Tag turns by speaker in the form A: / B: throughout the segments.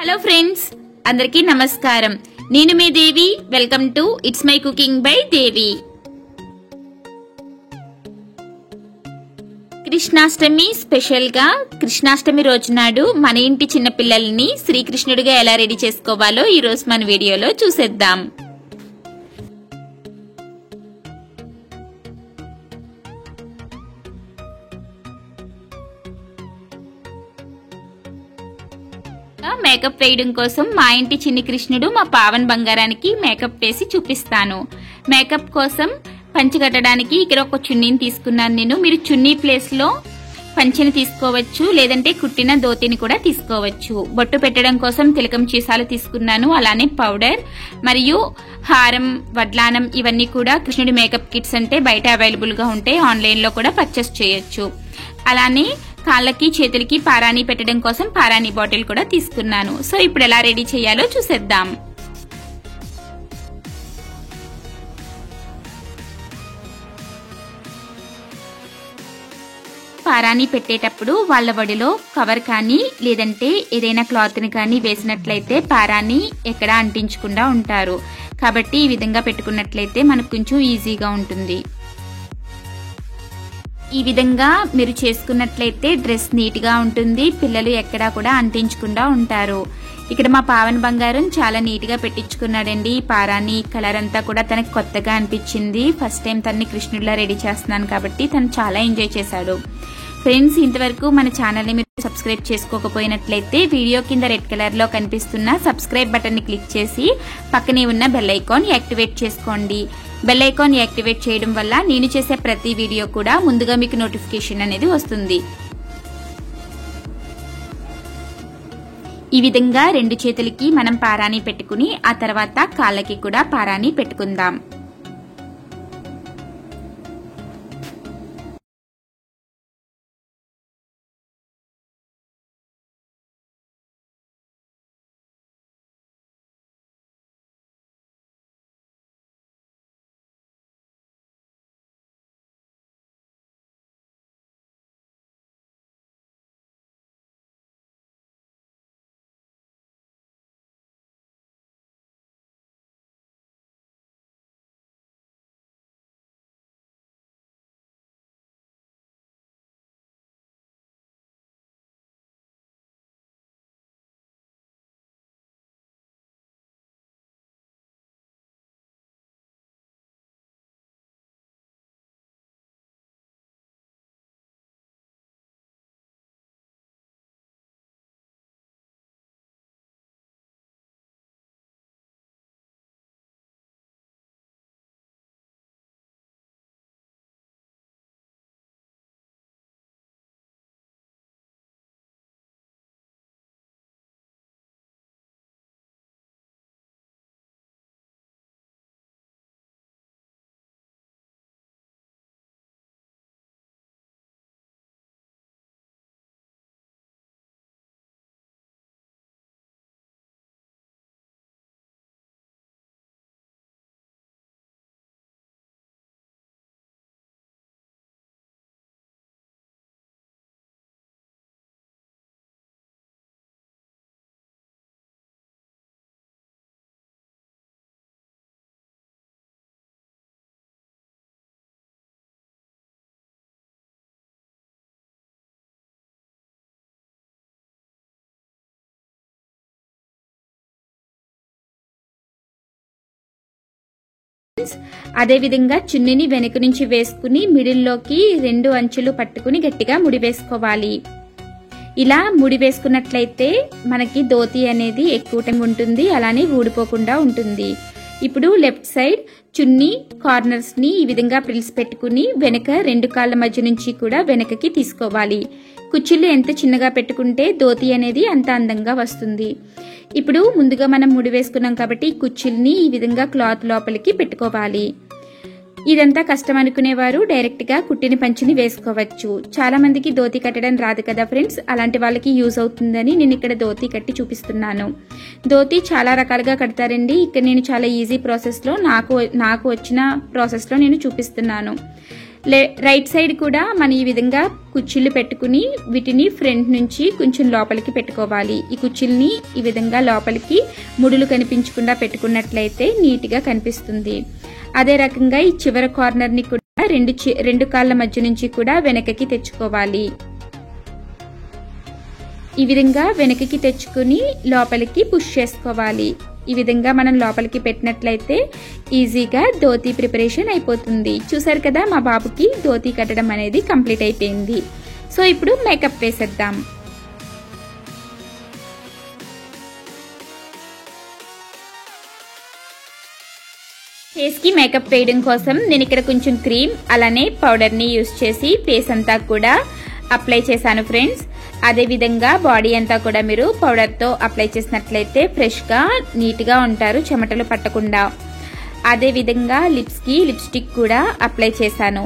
A: Hello friends, అందరికీ నమస్కారం. నేను మీ Devi. Welcome to it's my cooking by Devi. Krishnashtami special గా కృష్ణాష్టమి రోజు నాడు మన ఇంటి చిన్న పిల్లల్ని శ్రీకృష్ణుడిగా ఎలా రెడీ చేసుకోవాలో ఈ రోజు మన వీడియోలో చూసేద్దాం. మేకప్ వేయడం కోసం మా ఇంటి చిన్ని కృష్ణుడు మా పావన్ బంగారానికి మేకప్ వేసి చూపిస్తాను. మేకప్ కోసం పంచె కట్టడానికి ఇక్కడ ఒక చున్నీని తీసుకున్నాను. మీరు చున్నీ ప్లేస్ లో పంచెని తీసుకోవచ్చు, లేదంటే కుట్టిన ధోతిని కూడా తీసుకోవచ్చు. బొట్టు పెట్టడం కోసం తిలకం చీసాలు తీసుకున్నాను, అలానే పౌడర్ మరియు హారం, వడ్లానం ఇవన్నీ కూడా కృష్ణుడి మేకప్ కిట్స్ అంటే బయట అవైలబుల్ గా ఉంటాయి, ఆన్లైన్ లో కూడా పర్చేస్ చేయొచ్చు. అలానే కాళ్ళకి చేతులకి పారాని పెట్టడం కోసం పారాని బాటిల్ కూడా తీసుకున్నాను. సో ఇప్పుడు ఎలా రెడీ చేయాలో చూసేద్దాం. పారాని పెట్టేటప్పుడు వాళ్ళ వడిలో కవర్ కానీ లేదంటే ఏదైనా క్లాత్ ని కానీ వేసినట్లయితే పారాని ఎక్కడ అంటించకుండా ఉంటారు. కాబట్టి ఈ విధంగా పెట్టుకున్నట్లయితే మనకు కొంచెం ఈజీగా ఉంటుంది. ఈ విధంగా మీరు చేసుకున్నట్లయితే డ్రెస్ నీట్ గా ఉంటుంది, పిల్లలు ఎక్కడా కూడా అంటించకుండా ఉంటారు. ఇక్కడ మా పావన్ బంగారం చాలా నీట్ గా పెట్టించుకున్నాడండి. ఈ పారాని కలర్ అంతా కూడా తనకు కొత్తగా అనిపించింది. ఫస్ట్ టైం తనని కృష్ణుడిలా రెడీ చేస్తున్నాను కాబట్టి తను చాలా ఎంజాయ్ చేశాడు. ఫ్రెండ్స్, ఇంతవరకు మన ఛానల్ ని మీరు సబ్స్క్రైబ్ చేసుకోకపోయినట్లయితే వీడియో కింద రెడ్ కలర్ లో కనిపిస్తున్న సబ్స్క్రైబ్ బటన్ ని క్లిక్ చేసి పక్కనే ఉన్న బెల్ ఐకాన్ యాక్టివేట్ చేసుకోండి. బెల్ ఐకాన్ యాక్టివేట్ చేయడం వల్ల నేను చేసే ప్రతి వీడియో కూడా ముందుగా మీకు నోటిఫికేషన్ అనేది వస్తుంది. ఈ విధంగా రెండు చేతులకి మనం పారాని పెట్టుకుని ఆ తర్వాత కాళ్ళకి కూడా పారాని పెట్టుకుందాం. అదే విధంగా చున్నీని వెనుక నుంచి వేసుకుని మిడిల్లోకి రెండు అంచులు పట్టుకుని గట్టిగా ముడి వేసుకోవాలి. ఇలా ముడి వేసుకున్నట్లయితే మనకి ధోతి అనేది ఎక్కువ టైం ఉంటుంది, అలానే ఊడిపోకుండా ఉంటుంది. ఇప్పుడు లెఫ్ట్ సైడ్ చున్నీ కార్నర్స్ ని ఈ విధంగా ప్రిల్స్ పెట్టుకుని వెనక రెండు కాళ్ళ మధ్య నుంచి కూడా వెనకకి తీసుకోవాలి. కుచ్చిళ్ళు ఎంత చిన్నగా పెట్టుకుంటే ధోతి అనేది అంత అందంగా వస్తుంది. ఇప్పుడు ముందుగా మనం ముడి వేసుకున్నాం కాబట్టి కుచ్చిల్ని ఈ విధంగా క్లాత్ లోపలికి పెట్టుకోవాలి. ఇదంతా కష్టం అనుకునేవారు డైరెక్ట్ గా కుట్టిన పంచిని వేసుకోవచ్చు. చాలా మందికి ధోతి కట్టడం రాదు కదా ఫ్రెండ్స్, అలాంటి వాళ్ళకి యూజ్ అవుతుందని నేను ఇక్కడ ధోతి కట్టి చూపిస్తున్నాను. ధోతి చాలా రకాలుగా కడతారండి. ఇక్కడ నేను చాలా ఈజీ ప్రాసెస్ లో నాకు వచ్చిన ప్రాసెస్ లో నేను చూపిస్తున్నాను. రైట్ సైడ్ కూడా మనం ఈ విధంగా కుర్చీలు పెట్టుకుని వీటిని ఫ్రంట్ నుంచి కొంచెం లోపలికి పెట్టుకోవాలి. ఈ కుర్చీల్ని ఈ విధంగా లోపలికి ముడులు కనిపించకుండా పెట్టుకున్నట్లయితే నీట్గా కనిపిస్తుంది. అదే రకంగా ఈ చివరి కార్నర్ ని కూడా రెండు కాళ్ళ మధ్య నుంచి కూడా వెనకకి తెచ్చుకోవాలి. ఈ విధంగా వెనకకి తెచ్చుకుని లోపలికి పుష్ చేసుకోవాలి. ఈ విధంగా మనం లోపలికి పెట్టినట్లయితే ఈజీగా ధోతీ ప్రిపరేషన్ అయిపోతుంది. చూసారు కదా, మా బాబుకి ధోతీ కట్టడం అనేది కంప్లీట్ అయిపోయింది. సో ఇప్పుడు మేకప్ వేసేద్దాం. ఫేస్ కి మేకప్ వేయడం కోసం నేను ఇక్కడ కొంచెం క్రీమ్ అలానే పౌడర్ ని యూస్ చేసి ఫేస్ అంతా కూడా అప్లై చేశాను ఫ్రెండ్స్. అదే విధంగా బాడీ అంతా కూడా మీరు పౌడర్ తో అప్లై చేసినట్లయితే ఫ్రెష్ గా నీట్ గా ఉంటారు, చెమటలు పట్టకుండా. అదే విధంగా లిప్స్ కి లిప్స్టిక్ కూడా అప్లై చేశాను.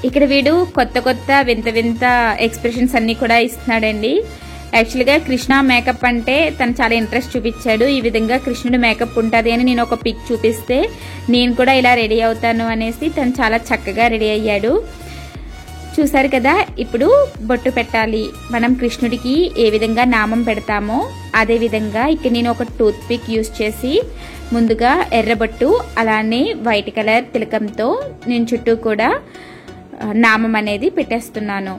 A: ఇక్కడ వీడు కొత్త వింత వింత ఎక్స్ప్రెషన్స్ అన్ని కూడా ఇస్తున్నాడండి. యాక్చువల్ గా కృష్ణ మేకప్ అంటే తను చాలా ఇంట్రెస్ట్ చూపించాడు. ఈ విధంగా కృష్ణుడు మేకప్ ఉంటుంది అని నేను ఒక పిక్ చూపిస్తే నేను కూడా ఇలా రెడీ అవుతాను అనేసి తను చాలా చక్కగా రెడీ అయ్యాడు. చూసారు కదా, ఇప్పుడు బొట్టు పెట్టాలి. మనం కృష్ణుడికి ఏ విధంగా నామం పెడతామో అదే విధంగా ఇక్కడ నేను ఒక టూత్ పిక్ యూస్ చేసి ముందుగా ఎర్రబొట్టు అలానే వైట్ కలర్ తిలకంతో నేను చుట్టూ కూడా నామం అనేది పెట్టేస్తున్నాను.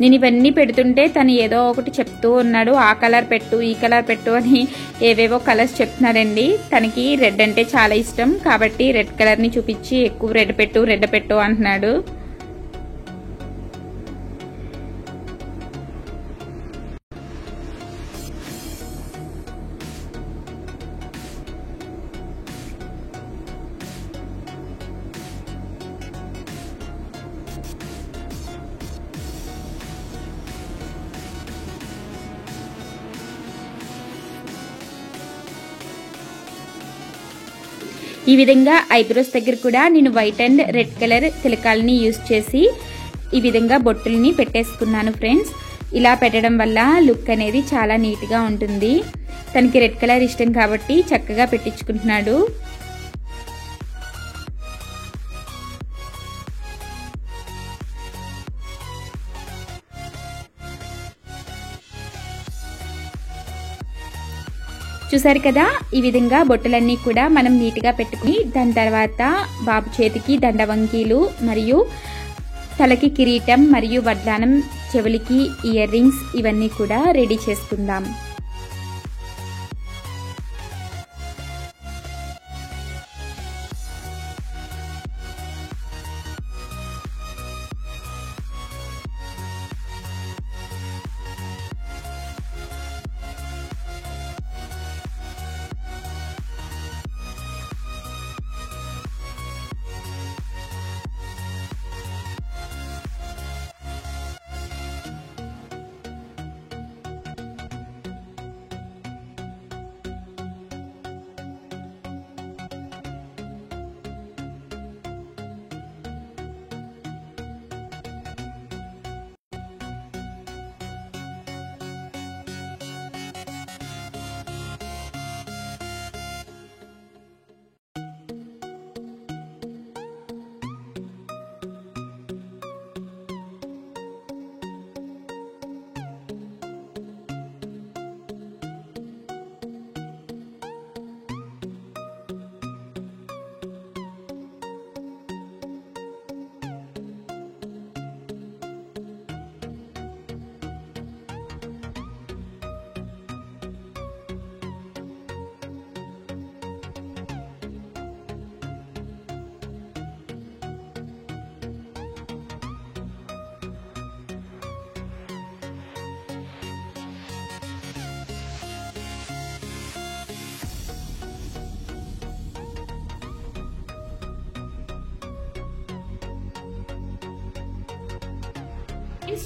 A: నేను ఇవన్నీ పెడుతుంటే తను ఏదో ఒకటి చెప్తూ ఉన్నాడు. ఆ కలర్ పెట్టు, ఈ కలర్ పెట్టు అని ఏవేవో కలర్స్ చెప్తున్నాడండి. తనకి రెడ్ అంటే చాలా ఇష్టం కాబట్టి రెడ్ కలర్ ని చూపించి ఎక్కువ రెడ్ పెట్టు అంటున్నాడు. ఈ విధంగా ఐబ్రోస్ దగ్గర కూడా నేను వైట్ అండ్ రెడ్ కలర్ తిలకాలని యూస్ చేసి ఈ విధంగా బొట్టుల్ని పెట్టేసుకున్నాను ఫ్రెండ్స్. ఇలా పెట్టడం వల్ల లుక్ అనేది చాలా నీట్ గా ఉంటుంది. తనకి రెడ్ కలర్ ఇష్టం కాబట్టి చక్కగా పెట్టించుకుంటున్నాడు. చూసారు కదా, ఈ విధంగా బొట్టులన్నీ కూడా మనం నీట్ గా పెట్టుకుని దాని తర్వాత బాబు చేతికి దండవంకీలు మరియు తలకి కిరీటం మరియు వడ్డానం, చెవులకి ఇయర్ రింగ్స్ ఇవన్నీ కూడా రెడీ చేసుకుందాం.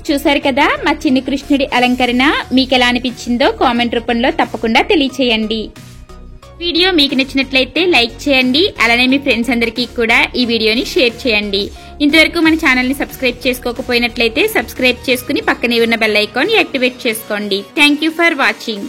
A: చూసారు కదా, మా చిన్ని కృష్ణుడి అలంకరణ మీకు ఎలా అనిపించిందో కామెంట్ రూపంలో తప్పకుండా తెలియచేయండి. వీడియో మీకు నచ్చినట్లయితే లైక్ చేయండి, అలానే మీ ఫ్రెండ్స్ అందరికీ కూడా ఈ వీడియోని షేర్ చేయండి. ఇంతవరకు మన ఛానల్ ని సబ్స్క్రైబ్ చేసుకోకపోయినట్లయితే సబ్స్క్రైబ్ చేసుకుని పక్కనే ఉన్న బెల్ ఐకాన్ యాక్టివేట్ చేసుకోండి. Thank you for watching.